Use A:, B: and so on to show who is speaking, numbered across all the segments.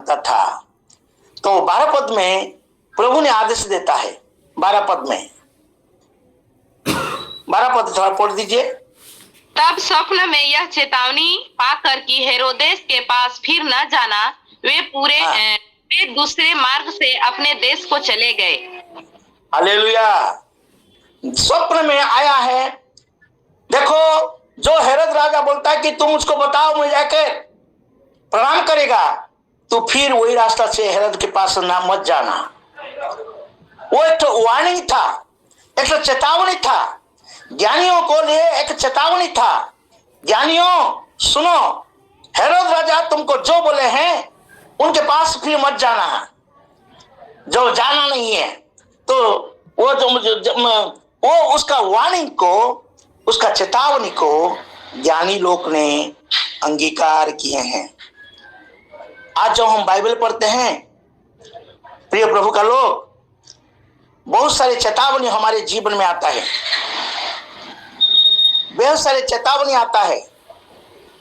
A: था। तो 12 पद में प्रभु ने आदेश देता है। 12 पद में 12 पद थोड़ा पढ़ दीजिए।
B: तब स्वप्न में यह चेतावनी पाकर कि हेरोदेस के पास फिर न जाना, वे दूसरे मार्ग से अपने देश को चले गए।
A: हालेलुया। स्वप्न में आया है। देखो, जो हेरोद राजा बोलता है कि तुम उसको बताओ, मैं जाकर प्रणाम करेगा, तो फिर वही रास्ता से हेरोद के पास ना मत जाना। वो एक तो वार्निंग था, एक तो चेतावनी था। ज्ञानियों को लिए एक चेतावनी था, ज्ञानियों सुनो, हेरोद राजा तुमको जो बोले हैं उनके पास फिर मत जाना, जो जाना नहीं है। तो वो उसका वार्निंग को, उसका चेतावनी को ज्ञानी लोग ने अंगीकार किए हैं। आज जब हम बाइबल पढ़ते हैं, प्रिय प्रभु का लोग, बहुत सारे चेतावनी हमारे जीवन में आता है, बहुत सारे चेतावनी आता है,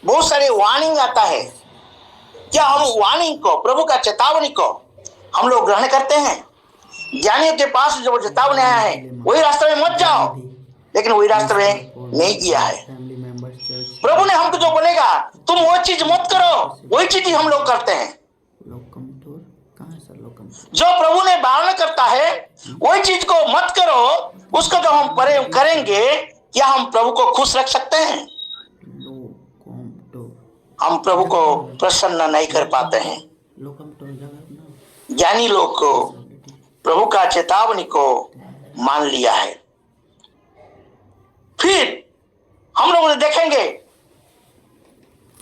A: बहुत सारे वार्निंग आता है। क्या हम वार्निंग को, प्रभु का चेतावनी को हम लोग ग्रहण करते हैं? ज्ञानियों के पास जो चेतावनी आया है, वही रास्ते में मत जाओ, लेकिन वही रास्ते में नहीं किया है। प्रभु ने हमको जो बोलेगा तुम वो चीज मत करो, वही चीज ही हम लोग करते हैं। जो प्रभु ने बारण करता है वही चीज को मत करो, उसको जो हम करेंगे, क्या हम प्रभु को खुश रख सकते हैं? हम प्रभु को प्रसन्न नहीं कर पाते हैं। ज्ञानी लोग को प्रभु का चेतावनी को मान लिया है। फिर हम लोग देखेंगे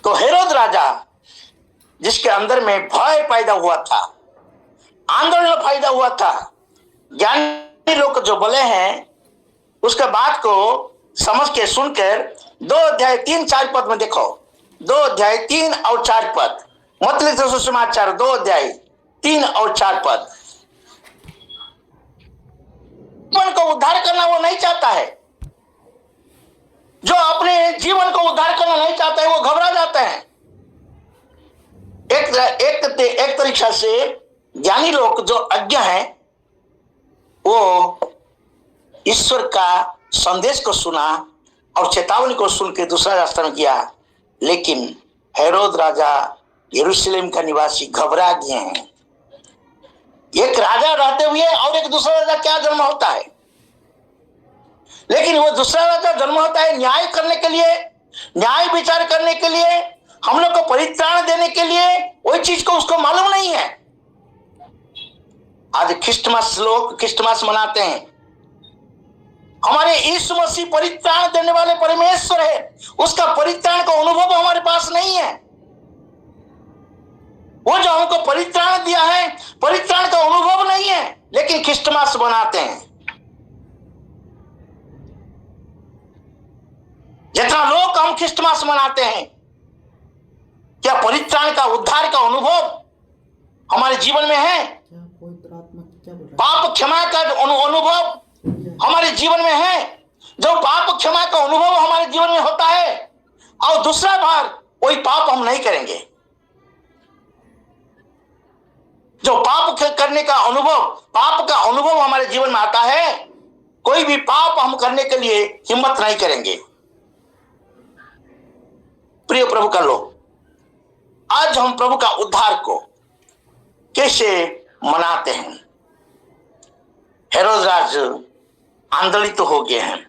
A: तो हेरोद राजा, जिसके अंदर में भय पैदा हुआ था, आंदोलन पैदा हुआ था, ज्ञानी लोग जो बोले हैं उसके बात को समझ के सुनकर 2 अध्याय 3-4 पद में देखो, 2 अध्याय 3 और 4 पद, मतलब सुसमाचार 2 अध्याय 3 और 4 पद। जीवन को उद्धार करना वो नहीं चाहता है। जो अपने जीवन को उद्धार करना नहीं चाहता है वो घबरा जाता है। एक तरीका से ज्ञानी लोग जो अज्ञा है, वो ईश्वर का संदेश को सुना और चेतावनी को सुन के दूसरा रास्ता में किया, लेकिन हेरोद राजा यरूशलेम का निवासी घबरा गए हैं। एक राजा रहते हुए और एक दूसरा राजा क्या जन्म होता है, लेकिन वो दूसरा राजा जन्म होता है न्याय करने के लिए, न्याय विचार करने के लिए, हम लोग को परित्राण देने के लिए। वही चीज को उसको मालूम नहीं है। आज क्रिसमस, लोग क्रिसमस मनाते हैं। हमारे यीशु मसीह परित्राण देने वाले परमेश्वर है, उसका परित्राण का अनुभव हमारे पास नहीं है। वो जो हमको परित्राण दिया है, परित्राण का अनुभव नहीं है, लेकिन क्रिसमस मनाते हैं। जितना लोग हम क्रिसमस मनाते हैं, क्या परित्राण का, उद्धार का अनुभव हमारे जीवन में है? पाप क्षमा का अनुभव हमारे जीवन में है? जो पाप क्षमा का अनुभव हमारे जीवन में होता है और दूसरा बार वही पाप हम नहीं करेंगे। जो पाप करने का अनुभव, पाप का अनुभव हमारे जीवन में आता है, कोई भी पाप हम करने के लिए हिम्मत नहीं करेंगे। प्रिय प्रभु का लोग, आज हम प्रभु का उद्धार को कैसे मनाते हैं? हेरोद राज आंदोलित तो हो गए हैं।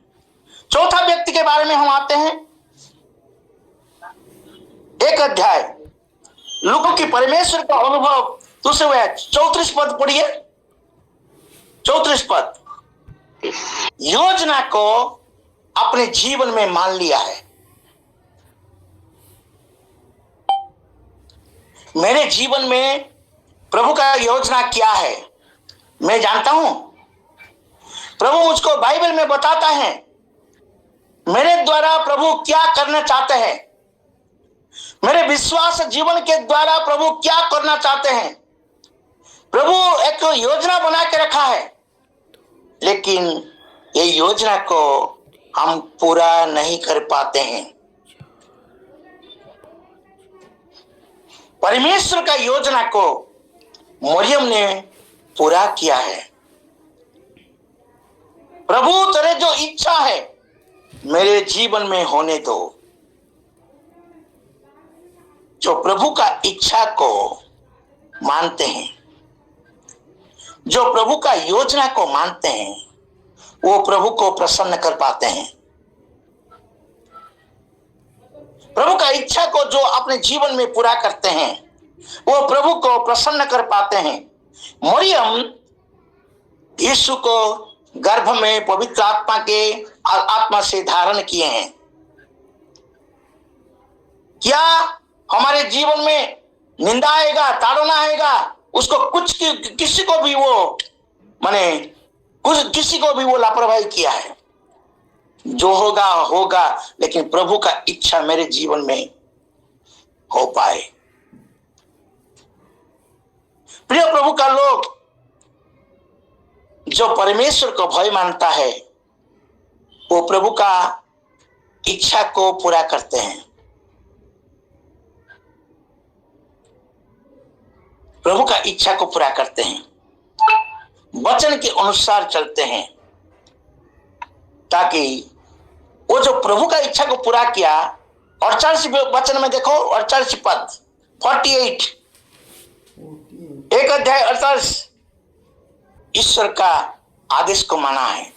A: चौथा व्यक्ति के बारे में हम आते हैं। 1 अध्याय लोगों की परमेश्वर का अनुभव, दूसरे हुए 34 पद पढ़िए। 34 पद, योजना को अपने जीवन में मान लिया है। मेरे जीवन में प्रभु का योजना क्या है मैं जानता हूं। प्रभु मुझको बाइबल में बताता है मेरे द्वारा प्रभु क्या करना चाहते हैं। मेरे विश्वास जीवन के द्वारा प्रभु क्या करना चाहते हैं। प्रभु एक योजना बना के रखा है, लेकिन ये योजना को हम पूरा नहीं कर पाते हैं। परमेश्वर का योजना को मरियम ने पूरा किया है। प्रभु तेरे जो इच्छा है मेरे जीवन में होने दो। जो प्रभु का इच्छा को मानते हैं, जो प्रभु का योजना को मानते हैं, वो प्रभु को प्रसन्न कर पाते हैं। प्रभु का इच्छा को जो अपने जीवन में पूरा करते हैं वो प्रभु को प्रसन्न कर पाते हैं। मरियम यीशु को गर्भ में पवित्र आत्मा से धारण किए हैं। क्या हमारे जीवन में निंदा आएगा, ताड़ना आएगा, उसको किसी को भी वो किसी को भी वो लापरवाही किया है? जो होगा होगा, लेकिन प्रभु का इच्छा मेरे जीवन में हो पाए। प्रिय प्रभु का लोग, जो परमेश्वर को भय मानता है वो प्रभु का इच्छा को पूरा करते हैं। प्रभु का इच्छा को पूरा करते हैं, वचन के अनुसार चलते हैं, ताकि वो जो प्रभु का इच्छा को पूरा किया। 48 वचन में देखो, 48 पद 48 एक अध्याय 48 ईश्वर का आदेश को माना है।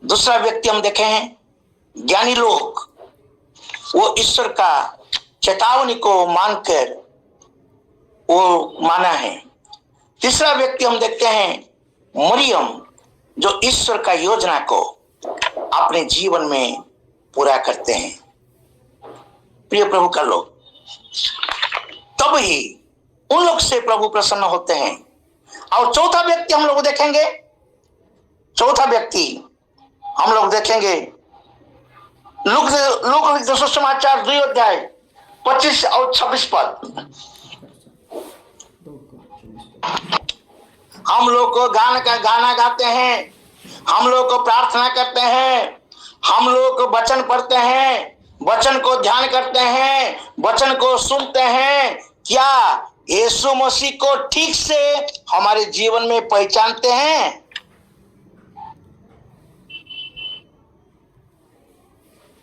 A: दूसरा व्यक्ति हम देखे हैं, ज्ञानी लोग, वो ईश्वर का चेतावनी को मानकर वो माना है। तीसरा व्यक्ति हम देखते हैं मरियम, जो ईश्वर का योजना को अपने जीवन में पूरा करते हैं। प्रिय प्रभु का लोग, तब ही उन लोग से प्रभु प्रसन्न होते हैं। और चौथा व्यक्ति हम लोग देखेंगे, चौथा व्यक्ति हम लोग देखेंगे लूक सुसमाचार 2 अध्याय 25 और 26 पद। हम लोग को गाना गाते हैं, हम लोग को प्रार्थना करते हैं, हम लोग वचन पढ़ते हैं, वचन को ध्यान करते हैं, वचन को सुनते हैं। क्या यीशु मसीह को ठीक से हमारे जीवन में पहचानते हैं?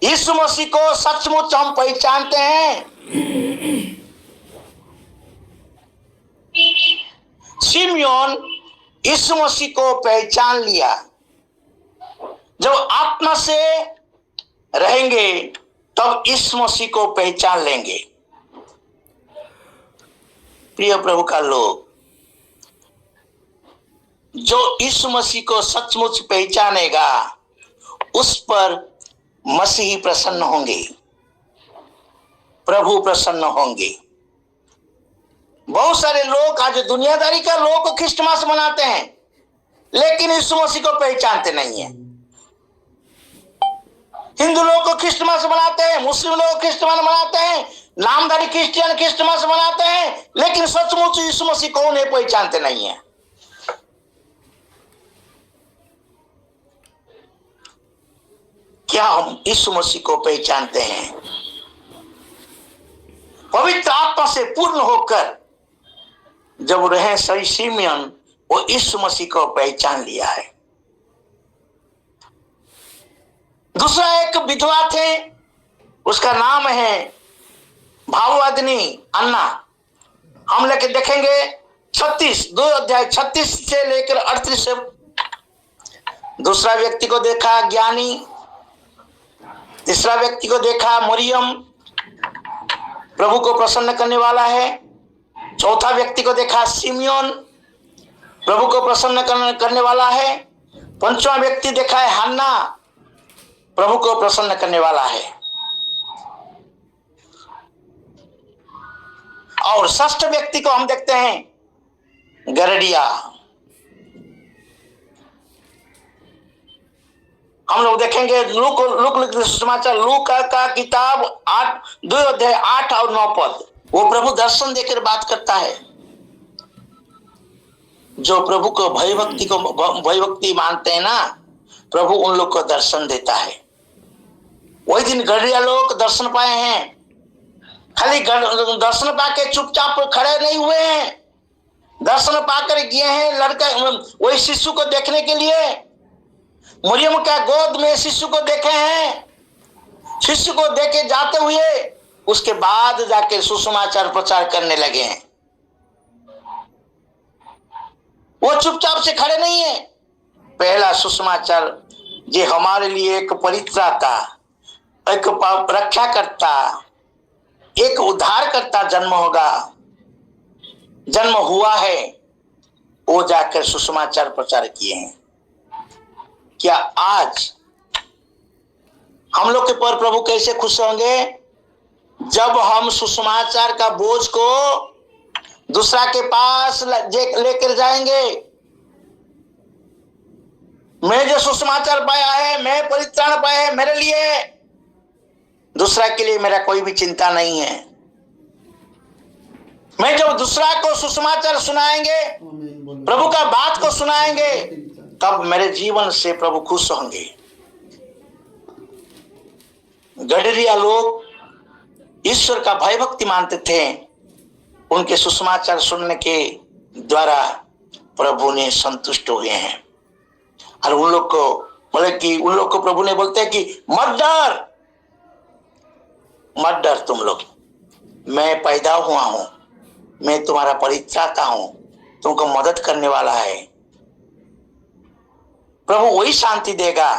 A: यीशु मसीह को सचमुच हम पहचानते हैं? सिमयोन यीशु मसीह को पहचान लिया। जब आत्मा से रहेंगे तब यीशु मसीह को पहचान लेंगे। प्रिय प्रभु का लोग, जो यीशु मसीह को सचमुच पहचानेगा उस पर मसीही प्रसन्न होंगे, प्रभु प्रसन्न होंगे। बहुत सारे लोग आज दुनियादारी का लोग क्रिसमस मनाते हैं, लेकिन यीशु मसीह को पहचानते नहीं है। हिंदू लोग को क्रिसमस मनाते हैं, मुस्लिम लोग क्रिसमस मनाते हैं, नामधारी क्रिश्चियन क्रिसमस मनाते हैं, लेकिन सचमुच यीशु मसीह कौन है पहचानते नहीं है। क्या हम यीशु मसीह को पहचानते हैं? पवित्र आत्मा से पूर्ण होकर जब रहे सही सिमयोन, वो यीशु मसीह को पहचान लिया है। दूसरा एक विधवा थे, उसका नाम है भाववादिनी अन्ना। हम लेके देखेंगे 2 अध्याय 36 से लेकर 38 से। दूसरा व्यक्ति को देखा ज्ञानी, तीसरा व्यक्ति को देखा मरियम, प्रभु को प्रसन्न करने वाला है। चौथा व्यक्ति को देखा सिमयोन, प्रभु को प्रसन्न करने वाला है। पांचवा व्यक्ति देखा है हन्ना, प्रभु को प्रसन्न करने वाला है। और षष्ठ व्यक्ति को हम देखते हैं गरडिया। हम लोग देखेंगे लूक सुसमाचार लूक का किताब 2 अध्याय 8 और 9 पद। वो प्रभु दर्शन देकर बात करता है। जो प्रभु को भयभक्ति मानते हैं ना, प्रभु उन लोग को दर्शन देता है। वही दिन गड़िया लोग दर्शन पाए हैं। खाली दर्शन पाके चुपचाप खड़े नहीं हुए हैं, दर्शन पाकर गए हैं लड़का वही शिशु को देखने के लिए। मरियम का गोद में शिशु को देखे हैं, शिशु को देखे जाते हुए उसके बाद जाके सुसमाचार प्रचार करने लगे हैं। वो चुपचाप से खड़े नहीं है। पहला सुसमाचार जे हमारे लिए एक परित्राता, एक रक्षा करता, एक उद्धार करता जन्म होगा, जन्म हुआ है, वो जाकर सुसमाचार प्रचार किए हैं। क्या आज हम लोग के पर प्रभु कैसे खुश होंगे जब हम सुसमाचार का बोझ को दूसरा के पास लेकर जाएंगे। मैं जो सुसमाचार पाया है, मैं परित्राण पाया है, मेरे लिए, दूसरा के लिए मेरा कोई भी चिंता नहीं है। मैं जब दूसरा को सुसमाचार सुनाएंगे, प्रभु का बात को सुनाएंगे, तब मेरे जीवन से प्रभु खुश होंगे। गडरिया लोग ईश्वर का भय भक्ति मानते थे, उनके सुसमाचार सुनने के द्वारा प्रभु ने संतुष्ट हुए हैं। और उन लोग को बोले कि उन लोग को प्रभु ने बोलते हैं कि मत डर, मत डर तुम लोग, मैं पैदा हुआ हूं, मैं तुम्हारा परित्राता हूं, तुमको मदद करने वाला है। प्रभु वही शांति देगा।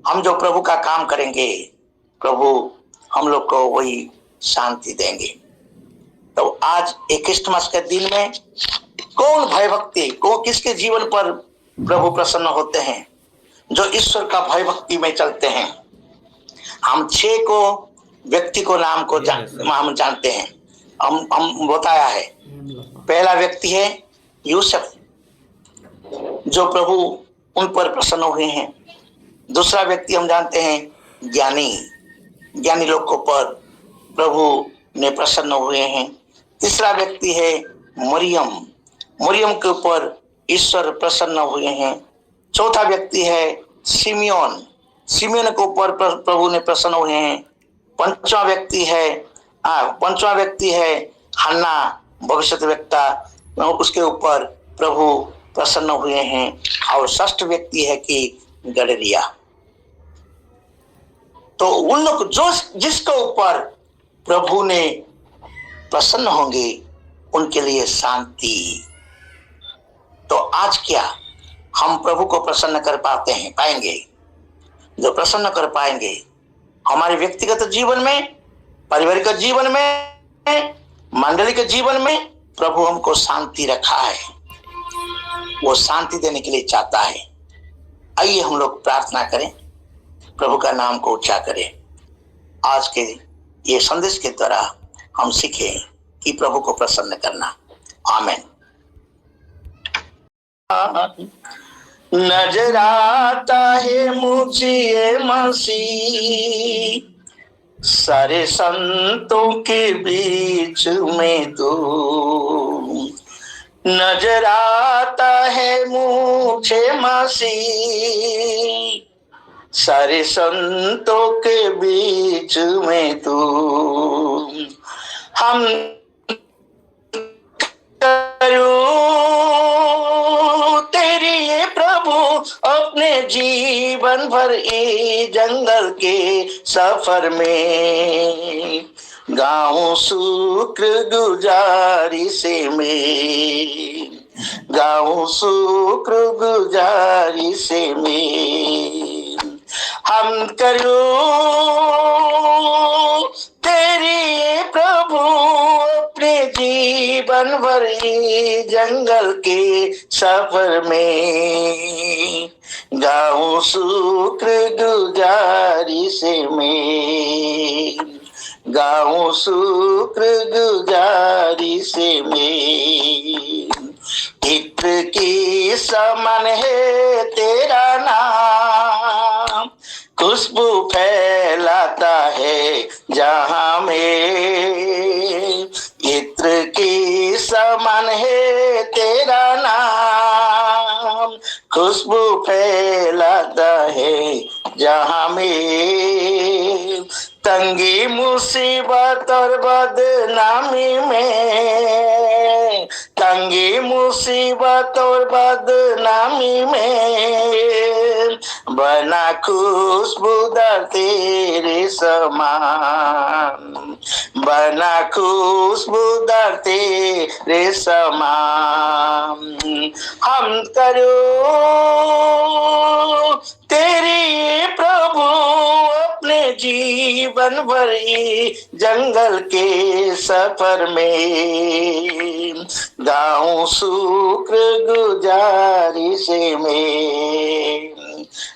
A: हम जो प्रभु का काम करेंगे, प्रभु हम लोग को वही शांति देंगे। तो आज एक क्रिसमस के दिन में कौन भय भक्ति को किसके जीवन पर प्रभु प्रसन्न होते हैं? जो ईश्वर का भय भक्ति में चलते हैं। हम 6 को व्यक्ति को नाम को हम जानते हैं, हम बताया है। पहला व्यक्ति है यूसुफ, जो प्रभु उन पर प्रसन्न हुए हैं। दूसरा व्यक्ति हम जानते हैं ज्ञानी लोगों पर प्रभु ने प्रसन्न हुए हैं। तीसरा व्यक्ति है मरियम के ऊपर ईश्वर प्रसन्न हुए हैं। चौथा व्यक्ति है सिमियोन के ऊपर प्रभु ने प्रसन्न हुए हैं। पांचवा व्यक्ति है हन्ना भविष्यद्वक्ता, उसके ऊपर प्रभु प्रसन्न हुए हैं। और षष्ठ व्यक्ति है कि गडरिया। तो उन लोग जो जिसके ऊपर प्रभु ने प्रसन्न होंगे उनके लिए शांति। तो आज क्या हम प्रभु को प्रसन्न कर पाएंगे? जो प्रसन्न कर पाएंगे हमारे व्यक्तिगत जीवन में, पारिवारिक जीवन में, मंडली के जीवन में, प्रभु हमको शांति रखा है, वो शांति देने के लिए चाहता है। आइए हम लोग प्रार्थना करें, प्रभु का नाम को ऊंचा करें। आज के ये संदेश के द्वारा हम सीखें कि प्रभु को प्रसन्न करना। आमीन। नजर आता है मुझे मसीह, सारे संतों के बीच में तू। नजर आता है मुझे मसीह, सारे संतों के बीच में तू। हम करूं तेरी ये प्रभु अपने जीवन भर ये जंगल के सफर में, गाऊं शुक्रगुजारी से मैं, गाऊं शुक्रगुजारी से मैं। हम करूं तेरी प्रभु अपने जीवन भर जंगल के सफर में, गाऊं शुक्रगुजारी से मैं, गाऊं शुक्रगुजारी से मैं। इत्र की समान है तेरा नाम, खुशबू फैलाता है जहां में। इत्र की समान है तेरा नाम, खुशबू फैलाता है जहां में। तंगी मुसीबत और बदनामी में, तंगी मुसीबत और बदनामी में बना खुशबूदार तेरे समान, बना खुशबूदार तेरे समान। हम करो तेरी प्रभु अपने जीवन भर ही जंगल के सफर में, गाऊं शुक्र गुजारिश में,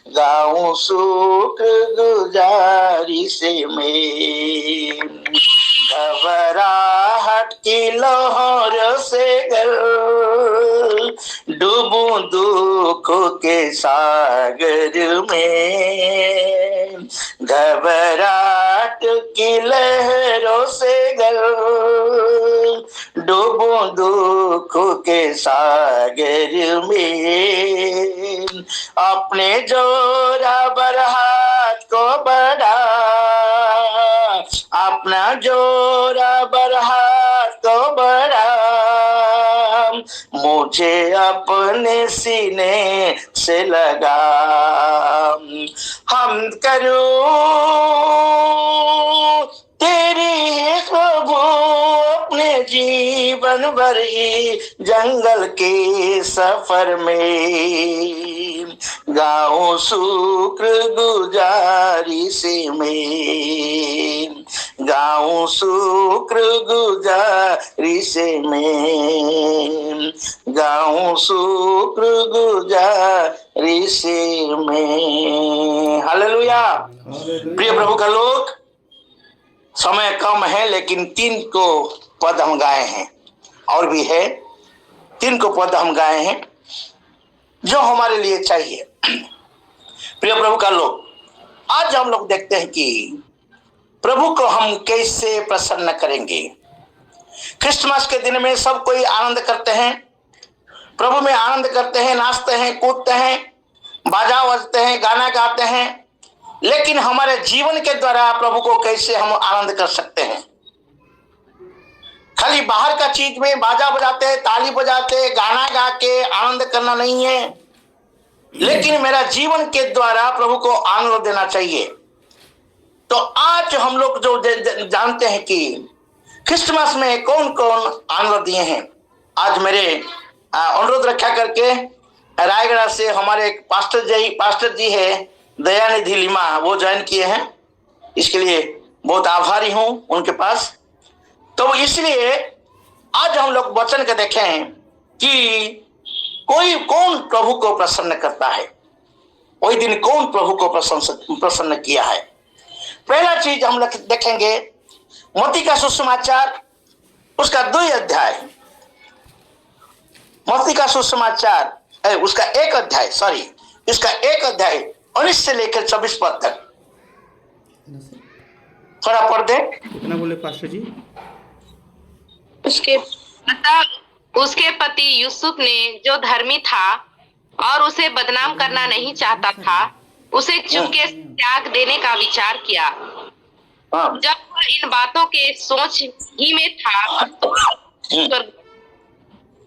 A: गाऊं शुक्र गुजारिश में। घबराहट की लहर से डूबूं दुख के सागर में, घबराहट की लहरों से डूबूं दुख के सागर में। अपने जोरावर हाथ को बढ़ा, अपना जोरावर हाथ को बढ़ा, मुझे अपने सीने से लगा। हम करूं तेरी प्रभु अपने जीवन भर ही जंगल के सफर में, गाऊं शुक्र गुजारिश में, गाऊं शुक्र गुजारिश में, गाऊं शुक्र गुजारिश में। हालेलुया। प्रिय प्रभु का लोग, समय कम है लेकिन 3 को पद हम गाए हैं, और भी है 3 को पद हम गाए हैं जो हमारे लिए चाहिए। प्रिय प्रभु का लोग, आज हम लोग देखते हैं कि प्रभु को हम कैसे प्रसन्न करेंगे। क्रिसमस के दिन में सब कोई आनंद करते हैं, प्रभु में आनंद करते हैं, नाचते हैं, कूदते हैं, बाजा बजते हैं, गाना गाते हैं, लेकिन हमारे जीवन के द्वारा प्रभु को कैसे हम आनंद कर सकते हैं। खाली बाहर का चीज में बाजा बजाते, ताली बजाते, गाना गा के आनंद करना नहीं है, लेकिन मेरा जीवन के द्वारा प्रभु को आनंद देना चाहिए। तो आज हम लोग जो जानते हैं कि क्रिसमस में कौन कौन आनंद दिए हैं, आज मेरे अनुरोध रखा करके रायगढ़ से हमारे एक पास्टर जी है दयानिधि लिमा, वो ज्वाइन किए हैं, इसके लिए बहुत आभारी हूं उनके पास। तो इसलिए आज हम लोग वचन के देखें कि कोई कौन प्रभु को प्रसन्न करता है, वही दिन कौन प्रभु को प्रसन्न किया है। पहला चीज हम लोग देखेंगे मत्ती का सुसमाचार उसका 2 अध्याय, मत्ती का सुसमाचार उसका 1 अध्याय, इसका 1 अध्याय 19 से लेकर 24 पद तक। थोड़ा पढ़ दे।
C: कितना बोले पास्टर जी?
B: उसके पति यूसुफ ने जो धर्मी था और उसे बदनाम करना नहीं चाहता था, उसे चुपके से त्याग देने का विचार किया। जब वह इन बातों के सोच ही में था,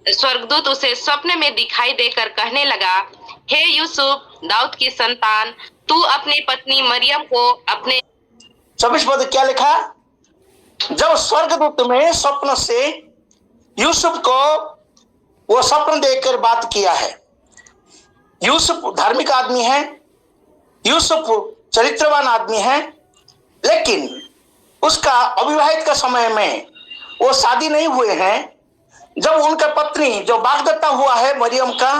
B: स्वर्गदूत उसे स्वप्न में दिखाई देकर कहने लगा, हे यूसुफ, दाऊद की संतान, तू अपनी पत्नी मरियम को अपने
A: 26 पद क्या लिखा? जब स्वर्गदूत में स्वप्न से यूसुफ को वो स्वप्न देखकर बात किया है। यूसुफ धार्मिक आदमी है, यूसुफ चरित्रवान आदमी है, लेकिन उसका अविवाहित का समय में वो शादी नहीं हुए हैं। जब उनका पत्नी जो वाग्दत्ता हुआ है मरियम का,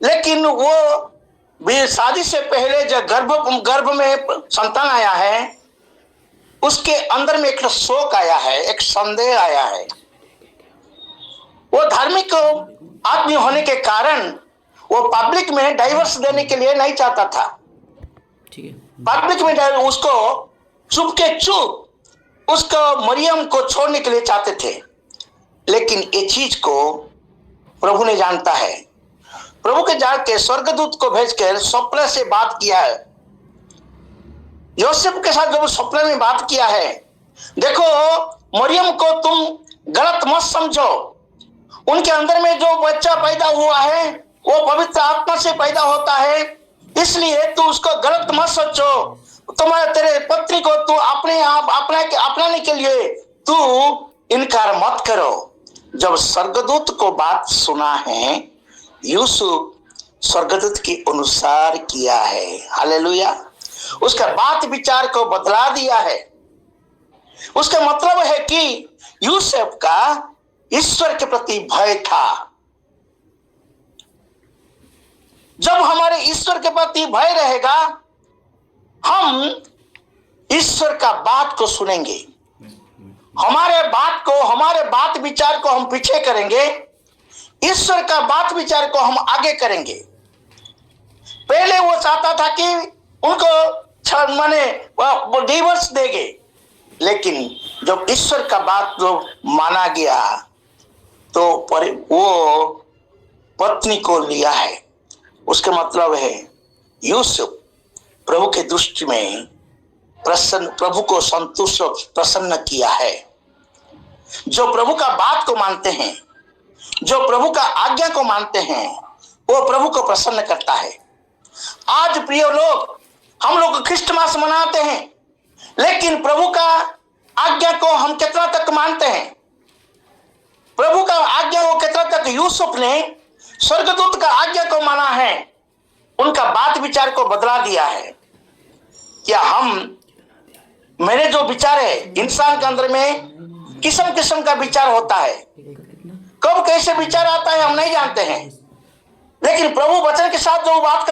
A: लेकिन वो भी शादी से पहले जब गर्भ में संतान आया है, उसके अंदर में एक शोक आया है, एक संदेह आया है। वो धार्मिक आदमी होने के कारण वो पब्लिक में डाइवर्स देने के लिए नहीं चाहता था। पब्लिक में उसको चुप के चुप उसको मरियम को छोड़ने के लिए चाहते थे, लेकिन ये चीज को प्रभु ने जानता है। प्रभु के जाके स्वर्गदूत को भेजकर स्वप्न से बात किया है। यूसुफ के साथ जो सपने में बात किया है, देखो मरियम को तुम गलत मत समझो, उनके अंदर में जो बच्चा पैदा हुआ है वो पवित्र आत्मा से पैदा होता है, इसलिए तू उसको गलत मत सोचो। तुम्हारे तेरे पत्नी को तू अपने आप अपनाने के लिए तू इनकार मत करो। जब स्वर्गदूत को बात सुना है, यूसुफ स्वर्गदूत के अनुसार किया है। हालेलुया। उसका बात विचार को बदला दिया है। उसका मतलब है कि यूसुफ का ईश्वर के प्रति भय था। जब हमारे ईश्वर के प्रति भय रहेगा, हम ईश्वर का बात को सुनेंगे, हमारे बात विचार को हम पीछे करेंगे, ईश्वर का बात विचार को हम आगे करेंगे। पहले वो चाहता था कि उनको माने वो डिवोर्स देंगे, लेकिन जब ईश्वर का बात जो माना गया तो वो पत्नी को लिया है। उसका मतलब है यूसुफ प्रभु के दृष्टि में प्रभु को संतुष्ट प्रसन्न किया है। जो प्रभु का बात को मानते हैं, जो प्रभु का आज्ञा को मानते हैं, वो प्रभु को प्रसन्न करता है। आज प्रिय लोग, हम लोग क्रिसमस मनाते हैं, लेकिन प्रभु का आज्ञा को हम कितना तक मानते हैं? प्रभु का आज्ञा को कितना तक यूसुफ ने स्वर्गदूत का आज्ञा को माना है, उनका बात विचार को बदला दिया है। क्या मेरे जो विचार है, इंसान के अंदर में किस्म किस्म का विचार होता है, कब कैसे विचार आता है हम नहीं जानते हैं, लेकिन प्रभु वचन के साथ जो बात